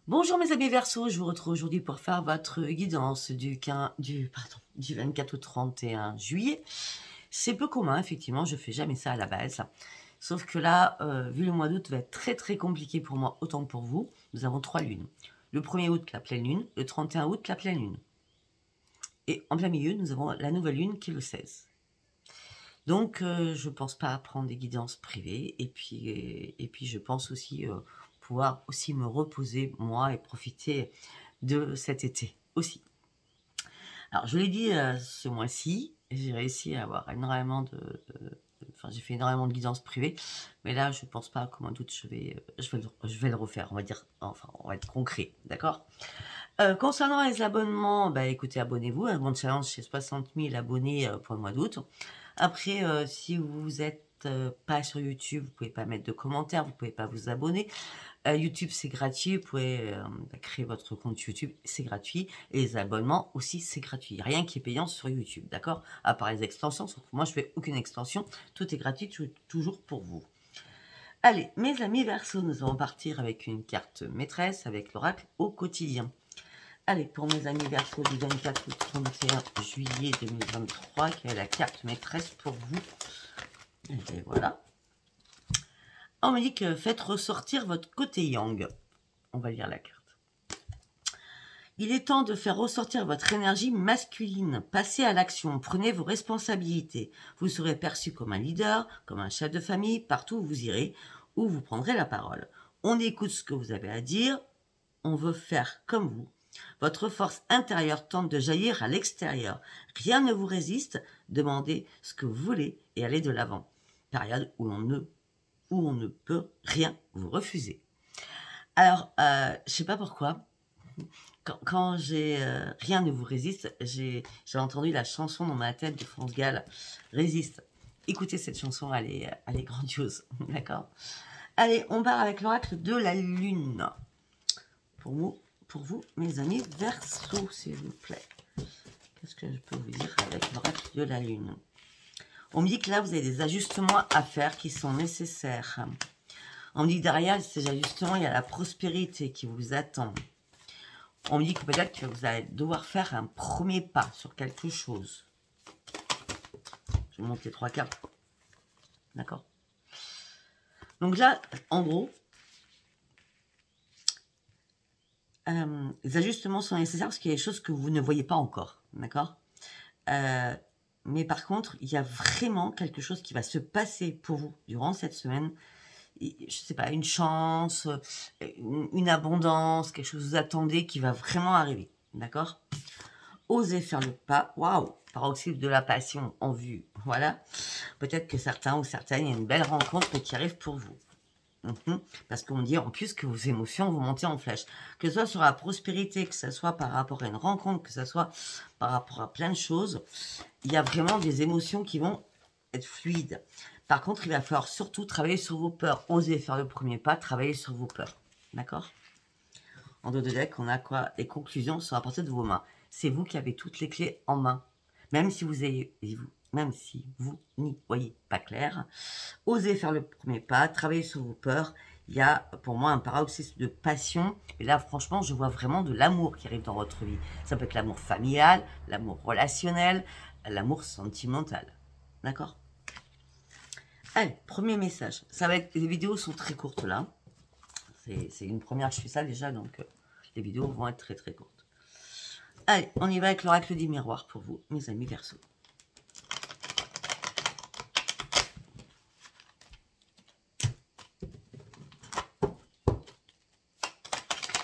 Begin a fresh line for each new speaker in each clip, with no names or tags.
Bonjour mes amis Verseau, je vous retrouve aujourd'hui pour faire votre guidance du 24 au 31 juillet. C'est peu commun, effectivement, je fais jamais ça à la base. Sauf que là, vu le mois d'août va être très compliqué pour moi, autant que pour vous. Nous avons 3 lunes. Le 1er août, la pleine lune. Le 31 août, la pleine lune. Et en plein milieu, nous avons la nouvelle lune qui est le 16. Donc, je pense pas prendre des guidances privées. Et puis je pense aussi pouvoir aussi me reposer, moi, et profiter de cet été aussi. Alors, je l'ai dit, ce mois-ci, j'ai réussi à avoir énormément enfin, j'ai fait énormément de guidances privées. Mais là, je pense pas qu'au mois d'août, je vais le refaire. On va dire, enfin, on va être concret, d'accord? Concernant les abonnements, bah écoutez, abonnez-vous. Un bon challenge, c'est 60 000 abonnés pour le mois d'août. Après, si vous êtes pas sur YouTube, vous pouvez pas mettre de commentaires, vous pouvez pas vous abonner. YouTube, c'est gratuit. Vous pouvez créer votre compte YouTube, c'est gratuit. Et les abonnements aussi, c'est gratuit. Rien qui est payant sur YouTube, d'accord? À part les extensions, sauf que moi, je fais aucune extension. Tout est gratuit, toujours pour vous. Allez, mes amis Verseau, nous allons partir avec une carte maîtresse, avec l'oracle au quotidien. Allez, pour mes amis Verseau du 24 au 31 juillet 2023, qui est la carte maîtresse pour vous. Et voilà. On me dit que faites ressortir votre côté yang. On va lire la carte. Il est temps de faire ressortir votre énergie masculine. Passez à l'action, prenez vos responsabilités. Vous serez perçu comme un leader, comme un chef de famille, partout où vous irez, où vous prendrez la parole. On écoute ce que vous avez à dire, on veut faire comme vous. Votre force intérieure tente de jaillir à l'extérieur. Rien ne vous résiste, demandez ce que vous voulez et allez de l'avant. Période où on ne peut rien vous refuser. Alors, je sais pas pourquoi, quand j'ai rien ne vous résiste, j'ai entendu la chanson dans ma tête de France Gall, Résiste. Écoutez cette chanson, elle est grandiose, d'accord? Allez, on part avec l'oracle de la lune. Pour vous, mes amis Verseau, s'il vous plaît. Qu'est-ce que je peux vous dire avec l'oracle de la lune? On me dit que là, vous avez des ajustements à faire qui sont nécessaires. On me dit que derrière ces ajustements, il y a la prospérité qui vous attend. On me dit que peut-être que vous allez devoir faire un premier pas sur quelque chose. Je vais monter 3 cartes. D'accord? Donc là, en gros, les ajustements sont nécessaires parce qu'il y a des choses que vous ne voyez pas encore. D'accord? Mais par contre, il y a vraiment quelque chose qui va se passer pour vous durant cette semaine. Je sais pas, une chance, une abondance, quelque chose que vous attendez qui va vraiment arriver. D'accord? Osez faire le pas. Waouh! Paroxysme de la passion en vue. Voilà. Peut-être que certains ou certaines, il y a une belle rencontre qui arrive pour vous. Parce qu'on dit en plus que vos émotions vont monter en flèche. Que ce soit sur la prospérité, que ce soit par rapport à une rencontre, que ce soit par rapport à plein de choses, il y a vraiment des émotions qui vont être fluides. Par contre, il va falloir surtout travailler sur vos peurs. Osez faire le premier pas, travailler sur vos peurs. D'accord? En dos de deck, on a quoi? Les conclusions sont à portée de vos mains. C'est vous qui avez toutes les clés en main. Même si vous n'y voyez pas clair, osez faire le premier pas, travailler sur vos peurs. Il y a pour moi un paroxysme de passion. Et là, franchement, je vois vraiment de l'amour qui arrive dans votre vie. Ça peut être l'amour familial, l'amour relationnel, l'amour sentimental. D'accord? Allez, premier message. Ça va être, les vidéos sont très courtes là. C'est une première, je fais ça déjà, donc les vidéos vont être très courtes. Allez, on y va avec l'oracle du miroir pour vous, mes amis Verseau.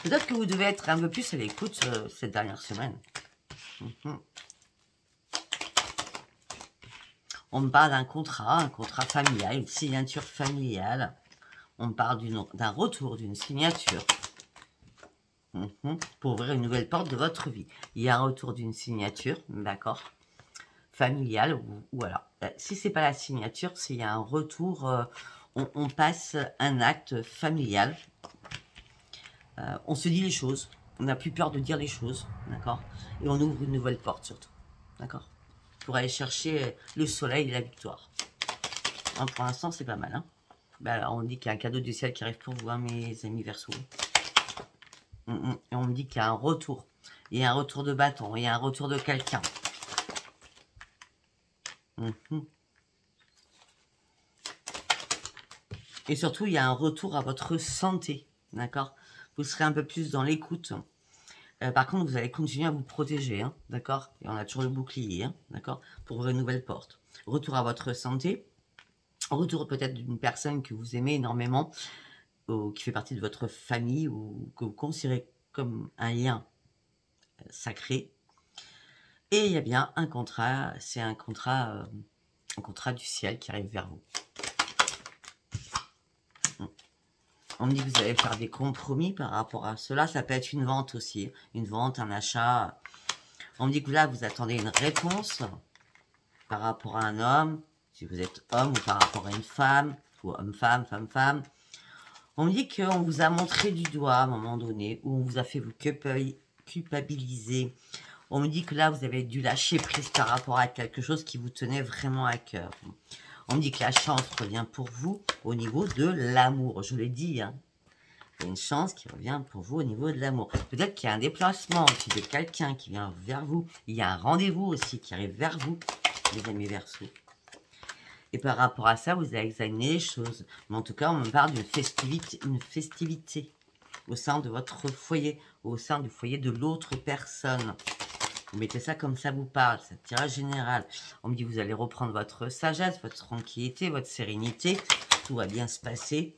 Peut-être que vous devez être un peu plus à l'écoute cette dernière semaine. On me parle d'un contrat familial, une signature familiale. On me parle d'un retour, d'une signature. Pour ouvrir une nouvelle porte de votre vie. Il y a un retour d'une signature, d'accord, familiale, ou alors, si c'est pas la signature, c'est il y a un retour, on passe un acte familial. On se dit les choses, on n'a plus peur de dire les choses, d'accord, et on ouvre une nouvelle porte surtout, d'accord, pour aller chercher le soleil et la victoire. Hein, pour l'instant, c'est pas mal. Hein. Ben, on dit qu'il y a un cadeau du ciel qui arrive pour vous, hein, mes amis Verseau. Et on me dit qu'il y a un retour. Il y a un retour de bâton. Il y a un retour de quelqu'un. Et surtout, il y a un retour à votre santé. D'accord? Vous serez un peu plus dans l'écoute. Par contre, vous allez continuer à vous protéger. Hein, d'accord? Et on a toujours le bouclier. Hein, d'accord? Pour ouvrir une nouvelle porte. Retour à votre santé. Retour peut-être d'une personne que vous aimez énormément. Ou qui fait partie de votre famille. Ou que vous considérez comme un lien sacré. Et il y a bien un contrat. C'est un contrat du ciel qui arrive vers vous. On me dit que vous allez faire des compromis par rapport à cela. Ça peut être une vente aussi. Une vente, un achat. On me dit que là, vous attendez une réponse par rapport à un homme. Si vous êtes homme ou par rapport à une femme. Ou homme-femme, femme-femme. On me dit qu'on vous a montré du doigt à un moment donné. Ou on vous a fait vous culpabiliser. On me dit que là, vous avez dû lâcher prise par rapport à quelque chose qui vous tenait vraiment à cœur. On me dit que la chance revient pour vous au niveau de l'amour. Je l'ai dit, hein. Il y a une chance qui revient pour vous au niveau de l'amour. Peut-être qu'il y a un déplacement aussi de quelqu'un qui vient vers vous. Il y a un rendez-vous aussi qui arrive vers vous, les amis Verseaux. Et par rapport à ça, vous allez examiner les choses. Mais en tout cas, on me parle d'une festivité au sein de votre foyer, au sein du foyer de l'autre personne. Vous mettez ça comme ça vous parle, c'est un tirage général. On me dit que vous allez reprendre votre sagesse, votre tranquillité, votre sérénité. Tout va bien se passer.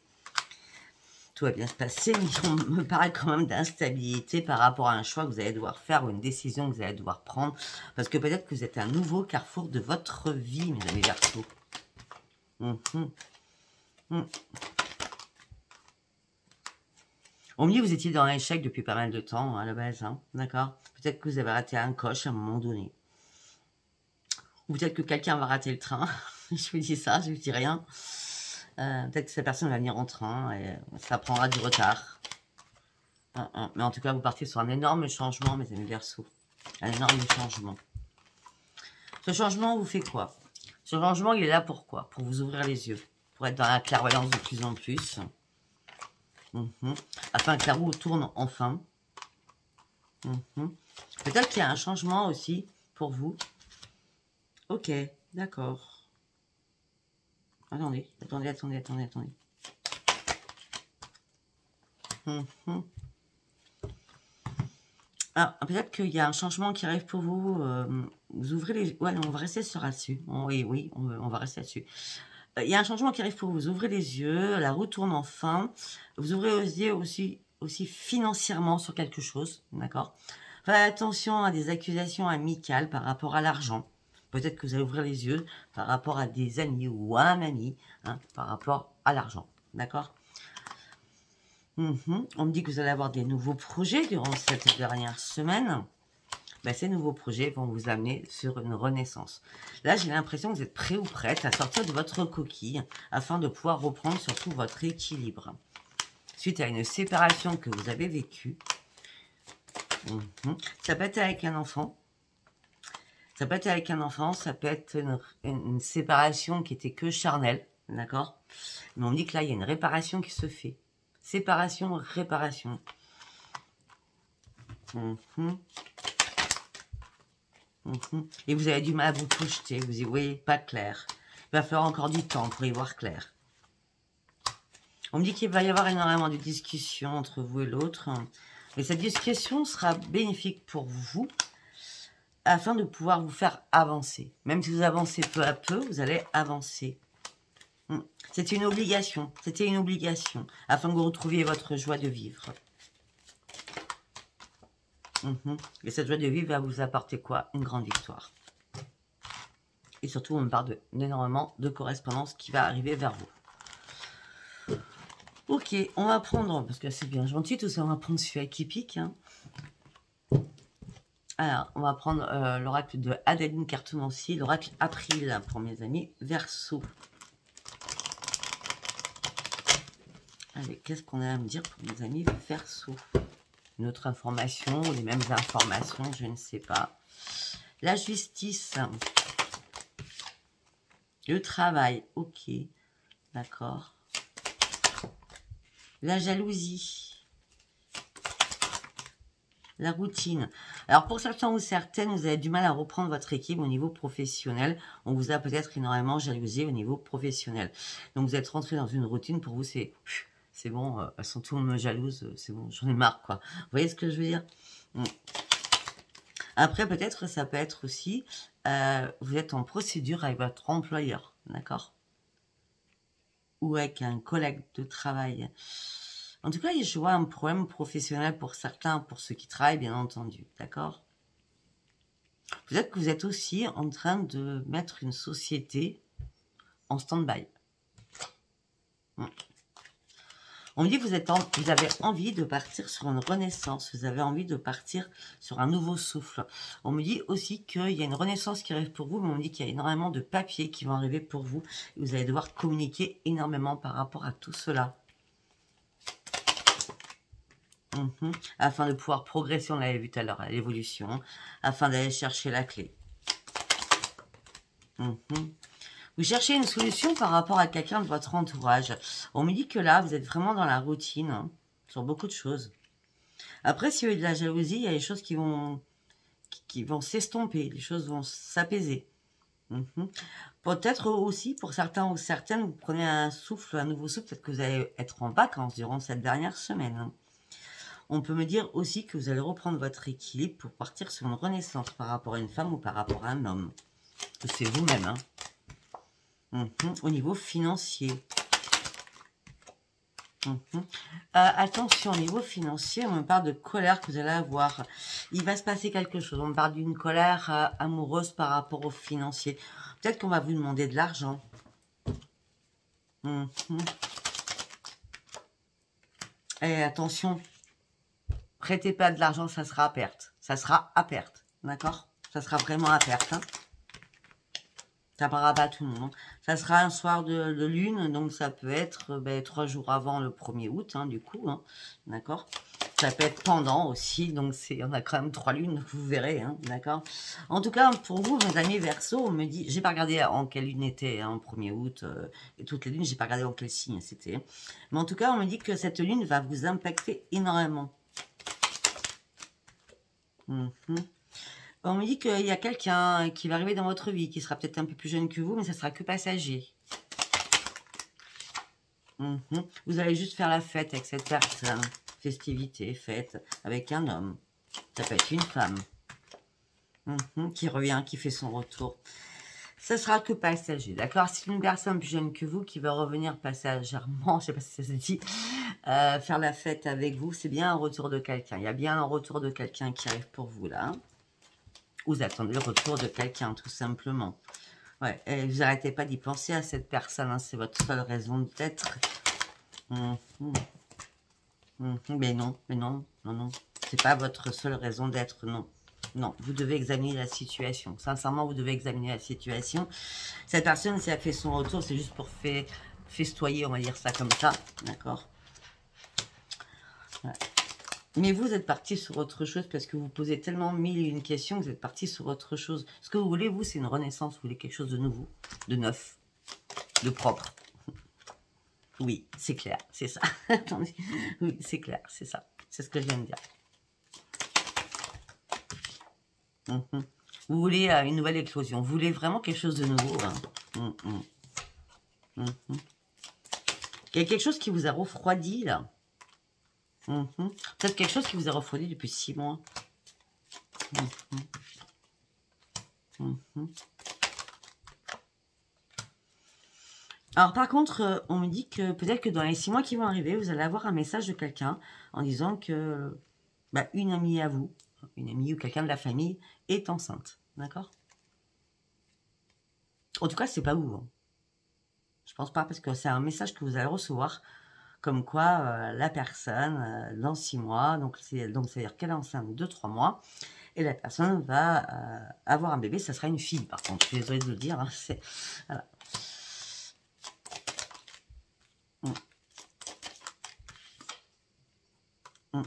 Tout va bien se passer, mais on me parle quand même d'instabilité par rapport à un choix que vous allez devoir faire ou une décision que vous allez devoir prendre. Parce que peut-être que vous êtes un nouveau carrefour de votre vie, mes amis Verseaux. On me dit que vous étiez dans l'échec depuis pas mal de temps, à la base, hein, d'accord? Peut-être que vous avez raté un coche à un moment donné. Ou peut-être que quelqu'un va rater le train. Je vous dis ça, je vous dis rien. Peut-être que cette personne va venir en train et ça prendra du retard. Mais en tout cas, vous partez sur un énorme changement, mes amis Verseaux. Un énorme changement. Ce changement vous fait quoi? Ce changement, il est là pour quoi? Pour vous ouvrir les yeux. Pour être dans la clairvoyance de plus en plus. Afin que la roue tourne enfin. Peut-être qu'il y a un changement aussi pour vous. Ok, d'accord. Attendez. Ah, peut-être qu'il y a un changement qui arrive pour vous. Vous ouvrez les... Ouais, on va rester sur là-dessus. Oui, on va rester là-dessus. Il y a un changement qui arrive pour vous. Vous ouvrez les yeux, la roue tourne enfin. Vous ouvrez les yeux aussi financièrement sur quelque chose, d'accord? Faites attention à des accusations amicales par rapport à l'argent. Peut-être que vous allez ouvrir les yeux par rapport à des amis ou à un ami, hein, par rapport à l'argent, d'accord? On me dit que vous allez avoir des nouveaux projets durant cette dernière semaine. Ben, ces nouveaux projets vont vous amener sur une renaissance. Là, j'ai l'impression que vous êtes prêt ou prête à sortir de votre coquille afin de pouvoir reprendre surtout votre équilibre. Suite à une séparation que vous avez vécue. Ça peut être avec un enfant. Ça peut être avec un enfant, ça peut être une séparation qui était que charnelle, d'accord? Mais on me dit que là, il y a une réparation qui se fait. Séparation, réparation. Et vous avez du mal à vous projeter, vous y voyez pas clair. Il va falloir encore du temps pour y voir clair. On me dit qu'il va y avoir énormément de discussions entre vous et l'autre. Et cette discussion sera bénéfique pour vous afin de pouvoir vous faire avancer. Même si vous avancez peu à peu, vous allez avancer. C'était une obligation. C'était une obligation afin que vous retrouviez votre joie de vivre. Et cette joie de vivre va vous apporter quoi? Une grande victoire. Et surtout, on me parle d'énormément de correspondance qui va arriver vers vous. Ok, on va prendre, parce que c'est bien gentil tout ça, on va prendre celui qui pique. Hein. Alors, on va prendre l'oracle de Adeline Cartomancie, l'oracle April pour mes amis Verseau. Allez, qu'est-ce qu'on a à me dire pour mes amis Verseau? Une autre information, les mêmes informations, je ne sais pas. La justice. Le travail, ok. D'accord. La jalousie. la routine. Alors, pour certains ou certaines, vous avez du mal à reprendre votre équilibre au niveau professionnel. On vous a peut-être énormément jalousé au niveau professionnel. Donc, vous êtes rentré dans une routine. Pour vous, c'est bon, elles sont tout le monde me jalouse, c'est bon, j'en ai marre, quoi. Vous voyez ce que je veux dire? Après, peut-être, ça peut être aussi, vous êtes en procédure avec votre employeur, d'accord? Ou avec un collègue de travail. En tout cas, je vois un problème professionnel pour certains, pour ceux qui travaillent, bien entendu, d'accord? Peut-être que vous êtes aussi en train de mettre une société en stand-by. On me dit que vous avez envie de partir sur une renaissance, vous avez envie de partir sur un nouveau souffle. On me dit aussi qu'il y a une renaissance qui arrive pour vous, mais on me dit qu'il y a énormément de papiers qui vont arriver pour vous. Et vous allez devoir communiquer énormément par rapport à tout cela. Afin de pouvoir progresser, on l'avait vu tout à l'heure, à l'évolution, afin d'aller chercher la clé. Vous cherchez une solution par rapport à quelqu'un de votre entourage. On me dit que là, vous êtes vraiment dans la routine, hein, sur beaucoup de choses. Après, s'il y a eu de la jalousie, il y a des choses qui vont s'estomper, les choses vont s'apaiser. Peut-être aussi, pour certains ou certaines, vous prenez un souffle, un nouveau souffle, peut-être que vous allez être en vacances durant cette dernière semaine. On peut me dire aussi que vous allez reprendre votre équilibre pour partir sur une renaissance par rapport à une femme ou par rapport à un homme. C'est vous-même, hein. Au niveau financier. Attention, au niveau financier, on me parle de colère que vous allez avoir. Il va se passer quelque chose. On me parle d'une colère amoureuse par rapport au financier. Peut-être qu'on va vous demander de l'argent. Et attention, prêtez pas de l'argent, ça sera à perte. Ça sera à perte, d'accord? Ça sera vraiment à perte, hein. Ça parlera pas à tout le monde. Ça sera un soir de lune, donc ça peut être 3 jours avant le 1er août, hein, du coup, hein, d'accord? Ça peut être pendant aussi, donc on a quand même 3 lunes, vous verrez, hein, d'accord? En tout cas, pour vous, mes amis Verseau, on me dit, j'ai pas regardé en quelle lune était, hein, 1er août, et toutes les lunes, j'ai pas regardé en quel signe c'était. Mais en tout cas, on me dit que cette lune va vous impacter énormément. On me dit qu'il y a quelqu'un qui va arriver dans votre vie, qui sera peut-être un peu plus jeune que vous, mais ça sera que passager. Vous allez juste faire la fête avec cette personne. Festivité, fête, avec un homme. Ça peut être une femme. Qui revient, qui fait son retour. Ça sera que passager, d'accord? C'est une personne plus jeune que vous qui va revenir passagèrement, je ne sais pas si ça se dit, faire la fête avec vous. C'est bien un retour de quelqu'un. Il y a bien un retour de quelqu'un qui arrive pour vous, là. Vous attendez le retour de quelqu'un, tout simplement. Ouais, et vous n'arrêtez pas d'y penser à cette personne, hein, c'est votre seule raison d'être. Mais non, c'est pas votre seule raison d'être, non. Non, vous devez examiner la situation. Sincèrement, vous devez examiner la situation. Cette personne, si elle fait son retour, c'est juste pour festoyer, on va dire ça comme ça, d'accord? Ouais. Mais vous êtes parti sur autre chose parce que vous posez tellement mille et une questions que vous êtes parti sur autre chose. Ce que vous voulez, vous, c'est une renaissance. Vous voulez quelque chose de nouveau, de neuf, de propre. Oui, c'est clair, c'est ça. Attendez. Oui, c'est clair, c'est ça. C'est ce que je viens de dire. Vous voulez une nouvelle éclosion. Vous voulez vraiment quelque chose de nouveau. Hein. Il y a quelque chose qui vous a refroidi, là. Peut-être quelque chose qui vous a refroidi depuis 6 mois. Alors par contre, on me dit que peut-être que dans les 6 mois qui vont arriver, vous allez avoir un message de quelqu'un en disant que une amie à vous, une amie ou quelqu'un de la famille est enceinte. D'accord? En tout cas, c'est pas vous. Hein. Je pense pas parce que c'est un message que vous allez recevoir. Comme quoi, la personne, dans 6 mois, donc c'est-à-dire qu'elle est enceinte de 3 mois, et la personne va avoir un bébé, ça sera une fille, par contre, je suis désolée de le dire, hein, voilà.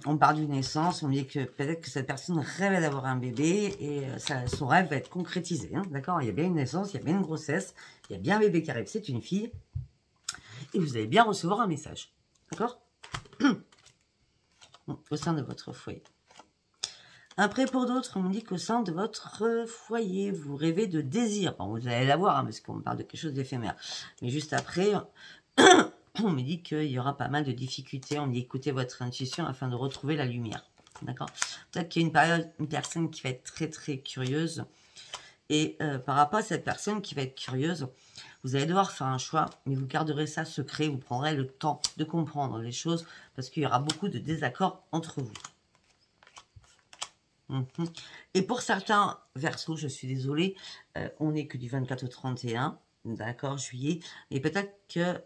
On parle d'une naissance, on dit que peut-être que cette personne rêve d'avoir un bébé, et son rêve va être concrétisé, hein, d'accord? Il y a bien une naissance, il y a bien une grossesse, il y a bien un bébé qui arrive, c'est une fille, et vous allez bien recevoir un message. D'accord? Au sein de votre foyer. Après, pour d'autres, on me dit qu'au sein de votre foyer, vous rêvez de désir. Bon, vous allez l'avoir, hein, parce qu'on me parle de quelque chose d'éphémère. Mais juste après, on me dit qu'il y aura pas mal de difficultés. On me dit écoutez votre intuition afin de retrouver la lumière. D'accord? Peut-être qu'il y a une personne qui va être très très curieuse. Et par rapport à cette personne qui va être curieuse, vous allez devoir faire un choix, mais vous garderez ça secret. Vous prendrez le temps de comprendre les choses parce qu'il y aura beaucoup de désaccords entre vous. Et pour certains Verseaux, je suis désolée, on n'est que du 24 au 31, d'accord, juillet. Et peut-être que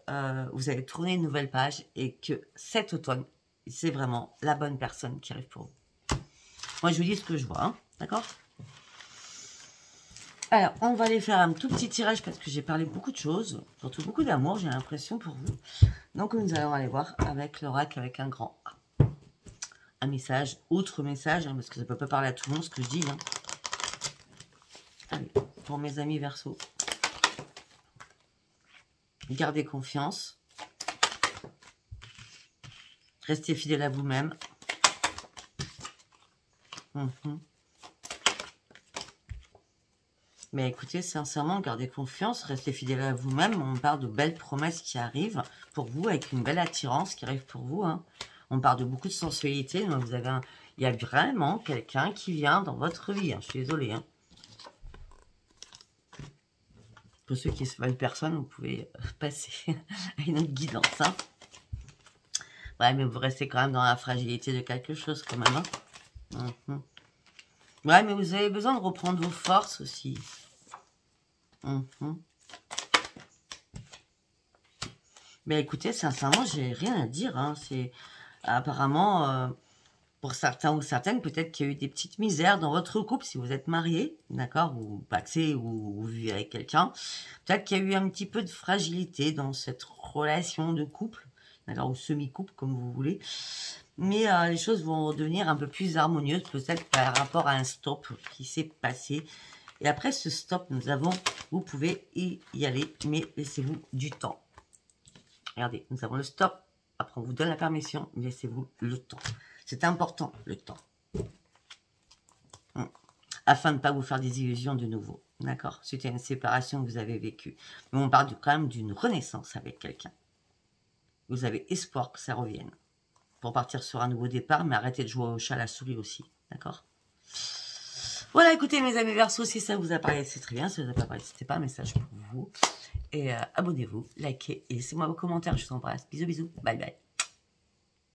vous allez tourner une nouvelle page et que cet automne, c'est vraiment la bonne personne qui arrive pour vous. Moi, je vous dis ce que je vois, hein, d'accord? Alors, on va aller faire un tout petit tirage parce que j'ai parlé beaucoup de choses, surtout beaucoup d'amour, j'ai l'impression pour vous. Donc, nous allons aller voir avec l'oracle avec un grand A. Un message, autre message, hein, parce que ça ne peut pas parler à tout le monde ce que je dis. Hein. Allez, pour mes amis Verseaux, gardez confiance. Restez fidèle à vous-même. Mais écoutez, sincèrement, gardez confiance, restez fidèle à vous-même. On parle de belles promesses qui arrivent pour vous, avec une belle attirance qui arrive pour vous. Hein. On parle de beaucoup de sensualité. Donc vous avez il y a vraiment quelqu'un qui vient dans votre vie. Hein. Je suis désolée. Hein. Pour ceux qui ne sont pas une personne, vous pouvez passer à une autre guidance. Hein. Ouais, mais vous restez quand même dans la fragilité de quelque chose quand même. Hein. Ouais, mais vous avez besoin de reprendre vos forces aussi. Mais écoutez, sincèrement, j'ai rien à dire. Hein. C'est apparemment, pour certains ou certaines, peut-être qu'il y a eu des petites misères dans votre couple, si vous êtes marié, d'accord, ou paxé, ou vous vivez avec quelqu'un. Peut-être qu'il y a eu un petit peu de fragilité dans cette relation de couple, d'accord, ou semi-couple, comme vous voulez. Mais les choses vont devenir un peu plus harmonieuses, peut-être par rapport à un stop qui s'est passé. Et après ce stop, vous pouvez y aller, mais laissez-vous du temps. Regardez, nous avons le stop. Après, on vous donne la permission, mais laissez-vous le temps. C'est important, le temps. Afin de ne pas vous faire des illusions de nouveau. D'accord? C'était une séparation que vous avez vécue. Mais on parle quand même d'une renaissance avec quelqu'un. Vous avez espoir que ça revienne. Pour partir sur un nouveau départ, mais arrêtez de jouer au chat à la souris aussi. D'accord? Voilà, écoutez mes amis Verseaux, si ça vous a parlé, c'est très bien. Si ça vous a pas parlé, c'était pas un message pour vous. Et abonnez-vous, likez et laissez-moi vos commentaires. Je vous embrasse. Bisous, bisous. Bye, bye.